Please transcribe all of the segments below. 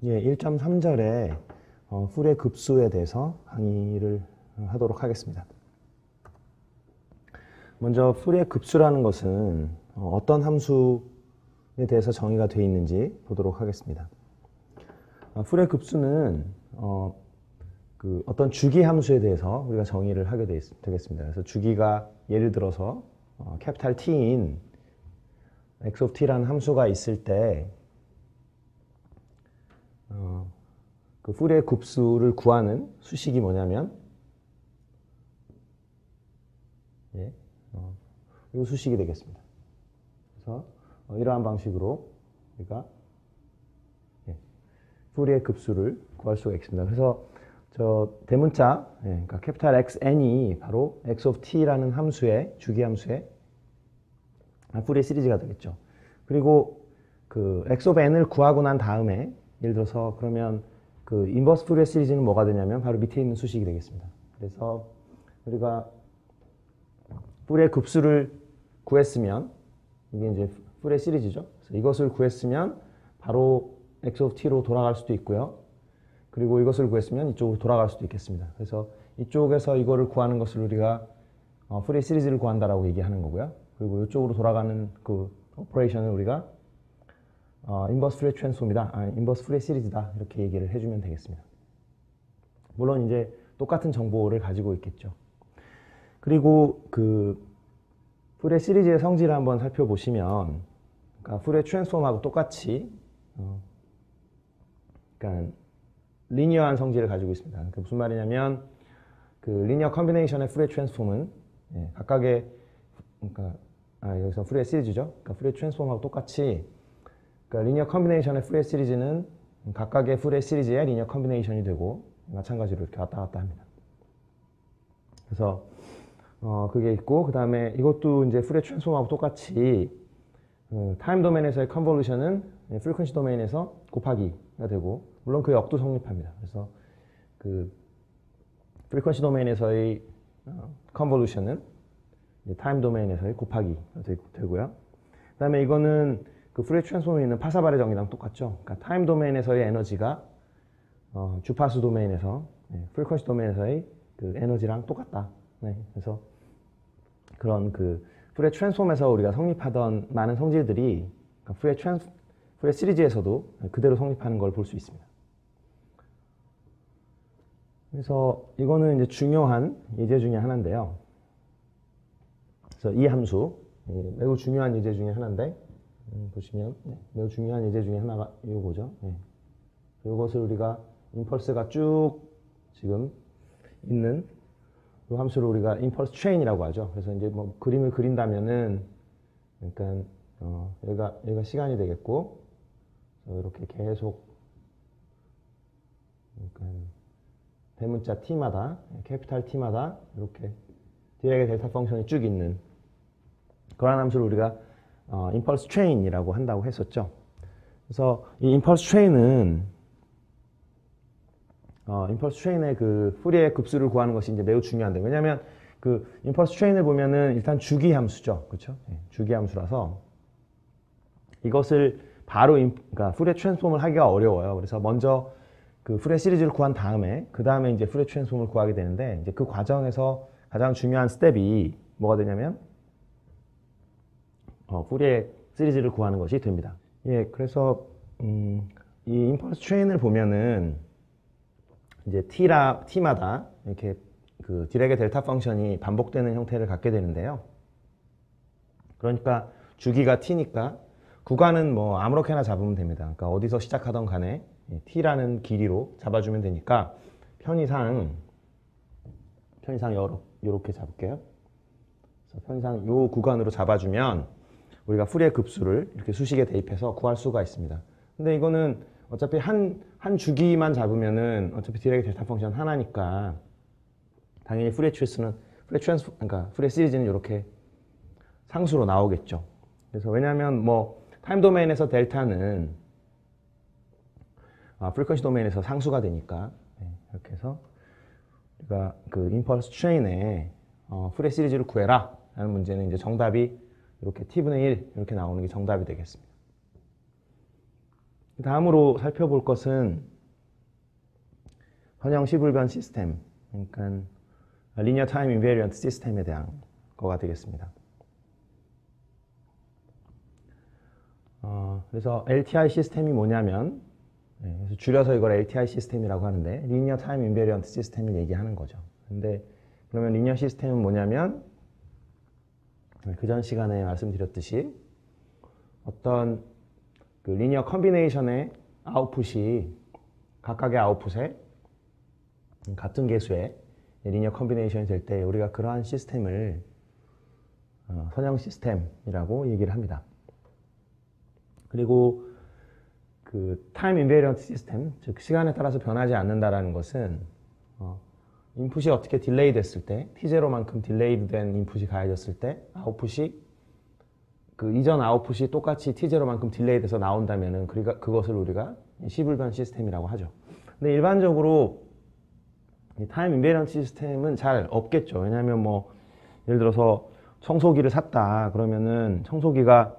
예, 1.3절에 풀의 급수에 대해서 강의를 하도록 하겠습니다. 먼저 풀의 급수라는 것은 어떤 함수에 대해서 정의가 되어 있는지 보도록 하겠습니다. 풀의 급수는 어떤 주기 함수에 대해서 우리가 정의를 하게 되겠습니다. 그래서 주기가 예를 들어서 캐피탈 T인 x of t라는 함수가 있을 때 그 풀의 급수를 구하는 수식이 뭐냐면 이 수식이 되겠습니다. 그래서 이러한 방식으로 우리가 풀의 급수를 구할 수가 있습니다. 그래서 저 대문자, 그러니까 캐피탈 XN이 바로 x of t라는 함수의 주기 함수의 풀의 시리즈가 되겠죠. 그리고 그 x of n을 구하고 난 다음에 예를 들어서 그러면 그 인버스 풀의 시리즈는 뭐가 되냐면 바로 밑에 있는 수식이 되겠습니다. 그래서 우리가 풀의 급수를 구했으면 이게 이제 풀의 시리즈죠. 그래서 이것을 구했으면 바로 x of t로 돌아갈 수도 있고요. 그리고 이것을 구했으면 이쪽으로 돌아갈 수도 있겠습니다. 그래서 이쪽에서 이거를 구하는 것을 우리가 풀의 시리즈를 구한다라고 얘기하는 거고요. 그리고 이쪽으로 돌아가는 그 오퍼레이션을 우리가 인버스 풀의 트랜스폼이다, 인버스 풀의 시리즈다 이렇게 얘기를 해주면 되겠습니다. 물론 이제 똑같은 정보를 가지고 있겠죠. 그리고 그 풀의 시리즈의 성질을 한번 살펴보시면, 그러니까 풀의 트랜스폼하고 똑같이 그러니까 리니어한 성질을 가지고 있습니다. 그러니까 무슨 말이냐면 그 리니어 컨비네이션의 풀의 트랜스폼은 각각의 그러니까 여기서 풀의 시리즈죠. 그러니까 풀의 트랜스폼하고 똑같이 그러니까 리니어 컨비네이션의 풀의 시리즈는 각각의 풀의 시리즈의 리니어 컨비네이션이 되고 마찬가지로 이렇게 왔다 갔다 합니다. 그래서 그게 있고, 그 다음에 이것도 이제 풀의 트랜스폼하고 똑같이 타임 도메인에서의 컨볼루션은 프리퀀시 도메인에서 곱하기가 되고, 물론 그 역도 성립합니다. 그래서 그 프리퀀시 도메인에서의 컨볼루션은 타임 도메인에서의 곱하기가 되고요. 그 다음에 이거는 그 풀의 트랜스폼에 있는 파사발의 정의랑 똑같죠. 그러니까 타임 도메인에서의 에너지가 주파수 도메인에서 프리퀀시 도메인에서의 그 에너지랑 똑같다. 그래서 그런 그 풀의 트랜스폼에서 우리가 성립하던 많은 성질들이 그러니까 풀의 시리즈에서도 그대로 성립하는 걸 볼 수 있습니다. 그래서 이거는 이제 중요한 예제 중에 하나인데요. 그래서 이 함수 매우 중요한 예제 중에 하나인데 보시면 매우 중요한 예제 중에 하나가 이거죠. 이것을 우리가 임펄스가 쭉 지금 있는 이 함수를 우리가 임펄스 체인이라고 하죠. 그래서 이제 뭐 그림을 그린다면은 그러니까 여기가 시간이 되겠고 이렇게 계속 그러니까 대문자 t마다 캐피탈 t마다 이렇게 디렉의 델타 펑션이 쭉 있는 그런 함수를 우리가 임펄스 체인이라고 한다고 했었죠. 그래서 이 임펄스 체인은 임펄스 체인의 그 풀의 급수를 구하는 것이 이제 매우 중요한데, 왜냐하면 그 임펄스 체인을 보면은 일단 주기 함수죠, 그렇죠? 주기 함수라서 이것을 바로 그러니까 풀의 트랜스폼을 하기가 어려워요. 그래서 먼저 그 풀의 시리즈를 구한 다음에 그 다음에 이제 풀의 트랜스폼을 구하게 되는데, 이제 그 과정에서 가장 중요한 스텝이 뭐가 되냐면 풀의 시리즈를 구하는 것이 됩니다. 그래서 이 임펄스 체인을 보면은 이제 t마다 이렇게 그 디렉의 델타 펑션이 반복되는 형태를 갖게 되는데요. 그러니까 주기가 t니까 구간은 뭐 아무렇게나 잡으면 됩니다. 그러니까 어디서 시작하던 간에 t라는 길이로 잡아주면 되니까 편의상 이렇게 잡을게요. 그래서 편의상 이 구간으로 잡아주면 우리가 풀의 급수를 이렇게 수식에 대입해서 구할 수가 있습니다. 근데 이거는 어차피 한 주기만 잡으면은 어차피 디렉의 델타 펑션 하나니까 당연히 그러니까 풀의 시리즈는 이렇게 상수로 나오겠죠. 그래서 왜냐하면 뭐 타임 도메인에서 델타는 프리퀀시 도메인에서 상수가 되니까 이렇게 해서 우리가 그 임펄스 체인에 풀의 시리즈를 구해라 라는 문제는 이제 정답이 이렇게 t분의 1 이렇게 나오는 게 정답이 되겠습니다. 다음으로 살펴볼 것은 선형 시불변 시스템, 그러니까 리니어 타임 인베리언트 시스템에 대한 거가 되겠습니다. 그래서 LTI 시스템이 뭐냐면, 그래서 줄여서 이걸 LTI 시스템이라고 하는데, 리니어 타임 인베리언트 시스템을 얘기하는 거죠. 근데 그러면 리니어 시스템은 뭐냐면, 그 전 시간에 말씀드렸듯이 어떤 그 리니어 컨비네이션의 아웃풋이 각각의 아웃풋에 같은 개수의 리니어 컨비네이션이 될 때 우리가 그러한 시스템을 선형 시스템이라고 얘기를 합니다. 그리고 그 타임 인베리언트 시스템, 즉 시간에 따라서 변하지 않는다라는 것은 인풋이 어떻게 딜레이 됐을 때, T0만큼 딜레이 된 인풋이 가해졌을 때 아웃풋이 그 이전 아웃풋이 똑같이 T0만큼 딜레이 돼서 나온다면은 그것을 우리가 시불변 시스템이라고 하죠. 근데 일반적으로 이 타임 인베리언트 시스템은 잘 없겠죠. 왜냐하면 뭐 예를 들어서 청소기를 샀다 그러면은 청소기가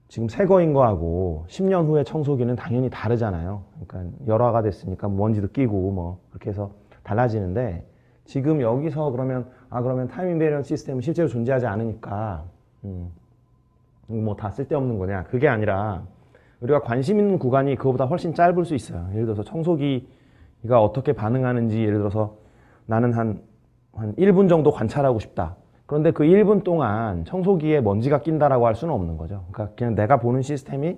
지금 새 거인 거하고 10년 후에 청소기는 당연히 다르잖아요. 그러니까 열화가 됐으니까 먼지도 끼고 뭐 그렇게 해서 달라지는데, 지금 여기서 그러면 타임 인베리언트 시스템은 실제로 존재하지 않으니까 뭐 다 쓸데없는 거냐, 그게 아니라 우리가 관심 있는 구간이 그거보다 훨씬 짧을 수 있어요. 예를 들어서 청소기가 어떻게 반응하는지, 예를 들어서 나는 한 1분 정도 관찰하고 싶다. 그런데 그 1분 동안 청소기에 먼지가 낀다라고 할 수는 없는 거죠. 그러니까 그냥 내가 보는 시스템이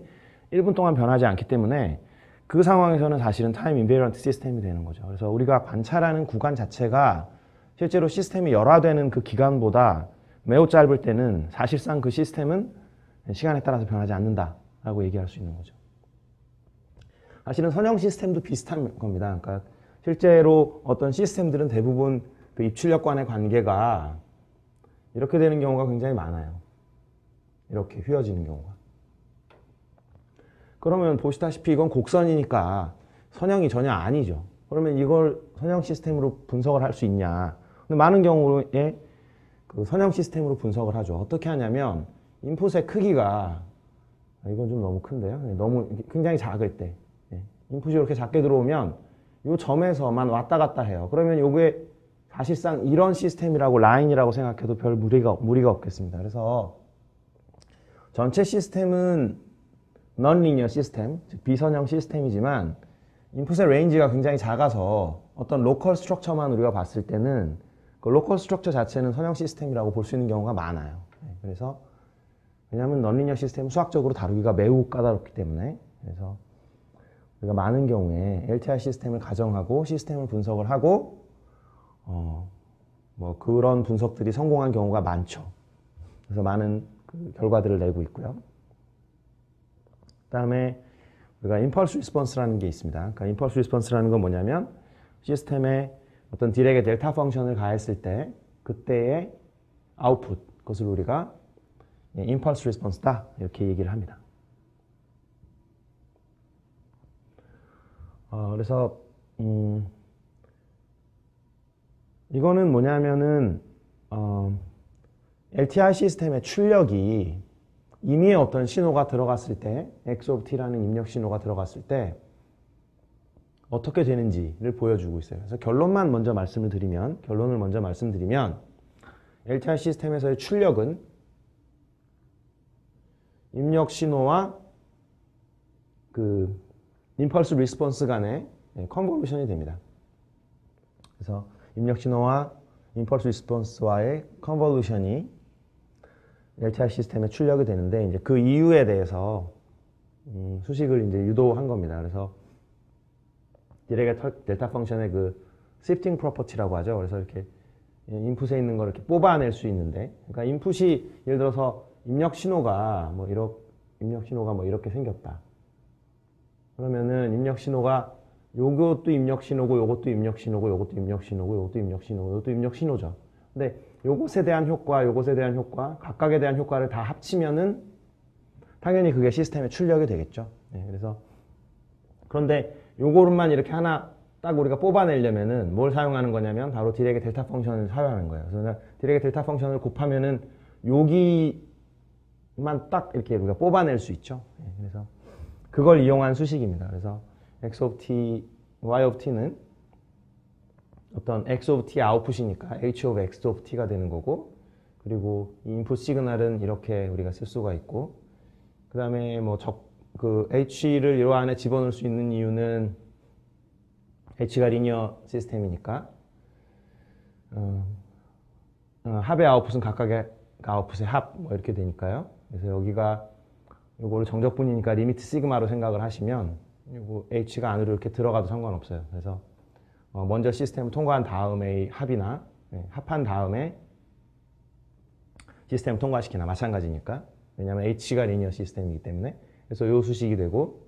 1분 동안 변하지 않기 때문에 그 상황에서는 사실은 타임 인베리언트 시스템이 되는 거죠. 그래서 우리가 관찰하는 구간 자체가 실제로 시스템이 열화되는 그 기간보다 매우 짧을 때는 사실상 그 시스템은 시간에 따라서 변하지 않는다라고 얘기할 수 있는 거죠. 사실은 선형 시스템도 비슷한 겁니다. 그러니까 실제로 어떤 시스템들은 대부분 그 입출력 간의 관계가 이렇게 되는 경우가 굉장히 많아요. 이렇게 휘어지는 경우가. 그러면 보시다시피 이건 곡선이니까 선형이 전혀 아니죠. 그러면 이걸 선형 시스템으로 분석을 할 수 있냐. 근데 많은 경우에 그 선형 시스템으로 분석을 하죠. 어떻게 하냐면 인풋의 크기가, 이건 좀 너무 큰데요. 너무 굉장히 작을 때, 인풋이 이렇게 작게 들어오면 이 점에서만 왔다 갔다 해요. 그러면 요게 사실상 이런 시스템이라고 라인이라고 생각해도 별 무리가 없겠습니다. 그래서 전체 시스템은 non-linear 시스템, 즉 비선형 시스템이지만 인풋의 레인지가 굉장히 작아서 어떤 로컬 스트럭처만 우리가 봤을 때는 그 로컬 스트럭처 자체는 선형 시스템이라고 볼 수 있는 경우가 많아요. 그래서 왜냐하면 non-linear 시스템은 수학적으로 다루기가 매우 까다롭기 때문에, 그래서 우리가 많은 경우에 LTI 시스템을 가정하고 시스템을 분석을 하고 뭐 그런 분석들이 성공한 경우가 많죠. 그래서 많은 그 결과들을 내고 있고요. 그 다음에 우리가 임펄스 리스폰스라는 게 있습니다. 그러니까 임펄스 리스폰스라는 건 뭐냐면 시스템에 어떤 딜에게 델타 펑션을 가했을 때 그때의 아웃풋, 그것을 우리가 임펄스 리스폰스다 이렇게 얘기를 합니다. 그래서 이거는 뭐냐면은 LTI 시스템의 출력이 임의의 어떤 신호가 들어갔을 때, X of T라는 입력 신호가 들어갔을 때 어떻게 되는지를 보여주고 있어요. 그래서 결론을 먼저 말씀드리면 LTI 시스템에서의 출력은 입력 신호와 그 임펄스 리스폰스 간의 컨볼루션이 됩니다. 그래서 입력 신호와 임펄스 리스폰스와의 컨볼루션이 LTI 시스템에 출력이 되는데, 이제 그 이유에 대해서 수식을 이제 유도한 겁니다. 그래서 딜에게 델타 펑션의 그 shifting property라고 하죠. 그래서 이렇게 인풋에 있는 걸 이렇게 뽑아낼 수 있는데, 그러니까 인풋이 예를 들어서 입력 신호가 뭐 이렇게 생겼다. 그러면은 입력 신호가 요것도 입력 신호고, 요것도 입력 신호고, 요것도 입력 신호고, 요것도 입력 신호고, 요것도 입력 신호죠. 근데 요것에 대한 효과, 요것에 대한 효과, 각각에 대한 효과를 다 합치면은 당연히 그게 시스템에 출력이 되겠죠. 그래서 그런데 요거만 이렇게 하나 딱 우리가 뽑아내려면은 뭘 사용하는 거냐면 바로 딜에게 델타 펑션을 사용하는 거예요. 그래서 딜에게 델타 펑션을 곱하면은 여기만 딱 이렇게 우리가 뽑아낼 수 있죠. 그래서 그걸 이용한 수식입니다. 그래서 x of t, y of t는 어떤 x of t 아웃풋이니까 h of x of t가 되는 거고, 그리고 이 인풋 시그널은 이렇게 우리가 쓸 수가 있고, 그 다음에 뭐 그 h를 이 안에 집어넣을 수 있는 이유는 h가 리니어 시스템이니까 합의 아웃풋은 각각의 아웃풋의 합 뭐 이렇게 되니까요. 그래서 여기가 요거를 정적분이니까 리미트 시그마로 생각을 하시면 요거 h가 안으로 이렇게 들어가도 상관없어요. 그래서 먼저 시스템을 통과한 다음에 합이나 합한 다음에 시스템을 통과시키나 마찬가지니까. 왜냐하면 h가 리니어 시스템이기 때문에. 그래서 요 수식이 되고,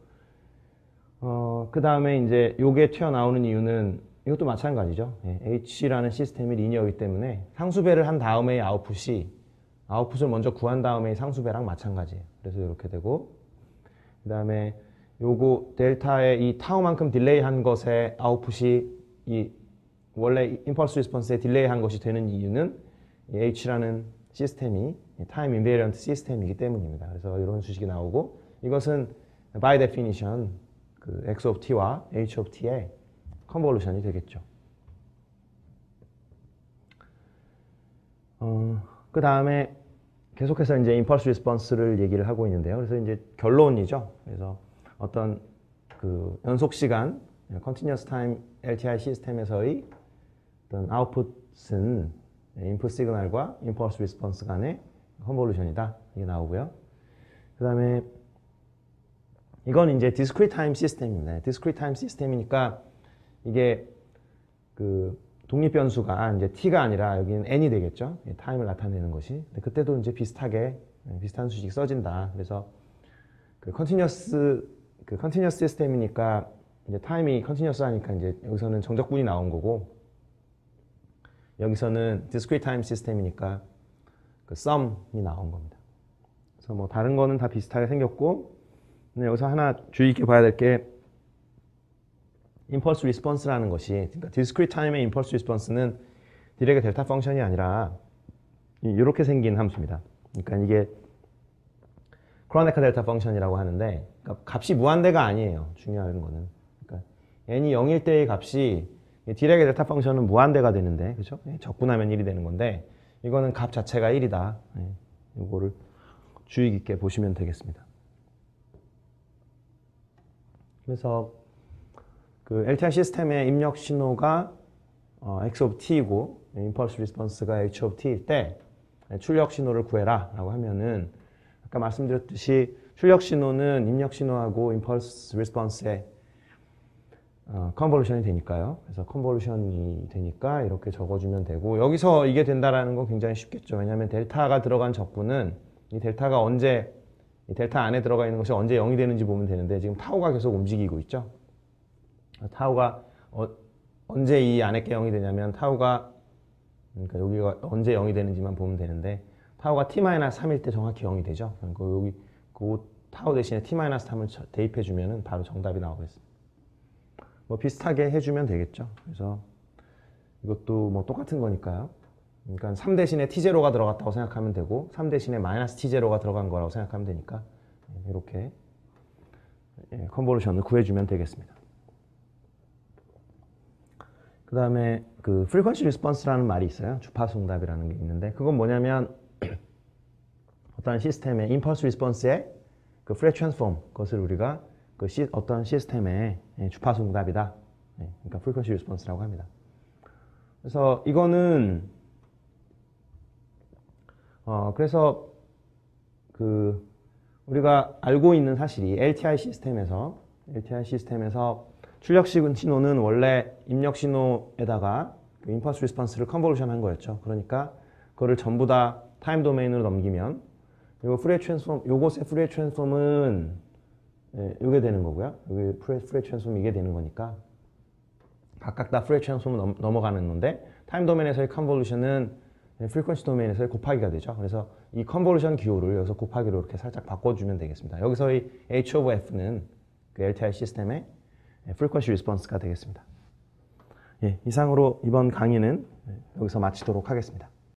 그 다음에 이제 요게 튀어나오는 이유는 이것도 마찬가지죠. h라는 시스템이 리니어이기 때문에 상수배를 한 다음에 아웃풋을 먼저 구한 다음에 상수배랑 마찬가지예요. 그래서 이렇게 되고, 그 다음에 요거 델타의 이 타우만큼 딜레이한 것의 아웃풋이 이 원래 임펄스 리스폰스에 딜레이한 것이 되는 이유는 이 h라는 시스템이 타임 인베리언트 시스템이기 때문입니다. 그래서 이런 수식이 나오고, 이것은 by definition 그 x of t와 h of t의 컨볼루션이 되겠죠. 그 다음에 계속해서 이제 임펄스 리스폰스를 얘기를 하고 있는데요. 그래서 이제 결론이죠. 그래서 어떤 그 연속 시간 continuous time LTI 시스템에서의 어떤 아웃풋은 인풋 시그널과 임펄스 리스폰스 간의 컨볼루션이다. 이게 나오고요. 그 다음에 이건 이제 discrete time 시스템입니다. discrete time 시스템이니까 이게 그 독립 변수가 이제 t가 아니라 여기는 n이 되겠죠. 타임을 나타내는 것이. 근데 그때도 이제 비슷한 수식이 써진다. 그래서 그 continuous 시스템이니까 이제 타임이 continuous 하니까 이제 여기서는 정적분이 나온 거고, 여기서는 discrete time 시스템이니까 그 sum이 나온 겁니다. 그래서 뭐 다른 거는 다 비슷하게 생겼고, 근데 여기서 하나 주의 깊게 봐야 될 게 impulse response라는 것이, 그러니까 discrete time의 impulse response는 디렉의 델타 펑션이 아니라 이렇게 생긴 함수입니다. 그러니까 이게 크로네커 델타 펑션이라고 하는데, 그러니까 값이 무한대가 아니에요. 중요한 거는. 그러니까 n이 0일 때의 값이 디렉의 델타 펑션은 무한대가 되는데, 그렇죠? 적분하면 1이 되는 건데, 이거는 값 자체가 1이다. 이거를 주의 깊게 보시면 되겠습니다. 그래서 그 LTI 시스템의 입력 신호가 x of t이고 impulse response가 h of t일 때 출력 신호를 구해라 라고 하면은, 아까 말씀드렸듯이 출력 신호는 입력 신호하고 impulse response의 컨볼루션이 되니까요. 그래서 컨볼루션이 되니까 이렇게 적어주면 되고, 여기서 이게 된다라는 건 굉장히 쉽겠죠. 왜냐하면 델타가 들어간 적분은 이 델타가 언제, 이 델타 안에 들어가 있는 것이 언제 0이 되는지 보면 되는데, 지금 타우가 계속 움직이고 있죠. 타우가 언제 이 안에 게 0이 되냐면, 타우가, 그러니까 여기가 언제 0이 되는지만 보면 되는데, 타우가 t-3일 때 정확히 0이 되죠. 그러니까 여기 그 타우 대신에 t-3을 대입해 주면은 바로 정답이 나오겠습니다. 뭐 비슷하게 해주면 되겠죠. 그래서 이것도 뭐 똑같은 거니까요. 그러니까 3 대신에 t0가 들어갔다고 생각하면 되고, 3 대신에 마이너스 t0가 들어간 거라고 생각하면 되니까 이렇게 컨볼루션을 구해주면 되겠습니다. 그 다음에 그 frequency response라는 말이 있어요. 주파수 응답이라는 게 있는데, 그건 뭐냐면 어떤 시스템의 impulse response의 그 Fourier transform, 그것을 우리가 그 어떤 시스템의 주파수 응답이다. 그러니까 frequency response라고 합니다. 그래서 이거는 그래서 그 우리가 알고 있는 사실이 LTI 시스템에서 출력 신호는 원래 입력 신호에다가 그 impulse response를 컨볼루션 한 거였죠. 그러니까 그거를 전부 다 타임 도메인으로 넘기면 이거 Fourier transform, 요것의 Fourier transform은 이게 되는 거고요. 여기 Fourier transform 이게 되는 거니까 각각 다 Fourier transform 넘어가는 건데, 타임 도메인에서의 컨볼루션은 프리퀀시 도메인에서의 곱하기가 되죠. 그래서 이 컨볼루션 기호를 여기서 곱하기로 이렇게 살짝 바꿔주면 되겠습니다. 여기서의 h of f는 그 LTI 시스템의 프리퀀시 리스폰스가 되겠습니다. 예, 이상으로 이번 강의는 여기서 마치도록 하겠습니다.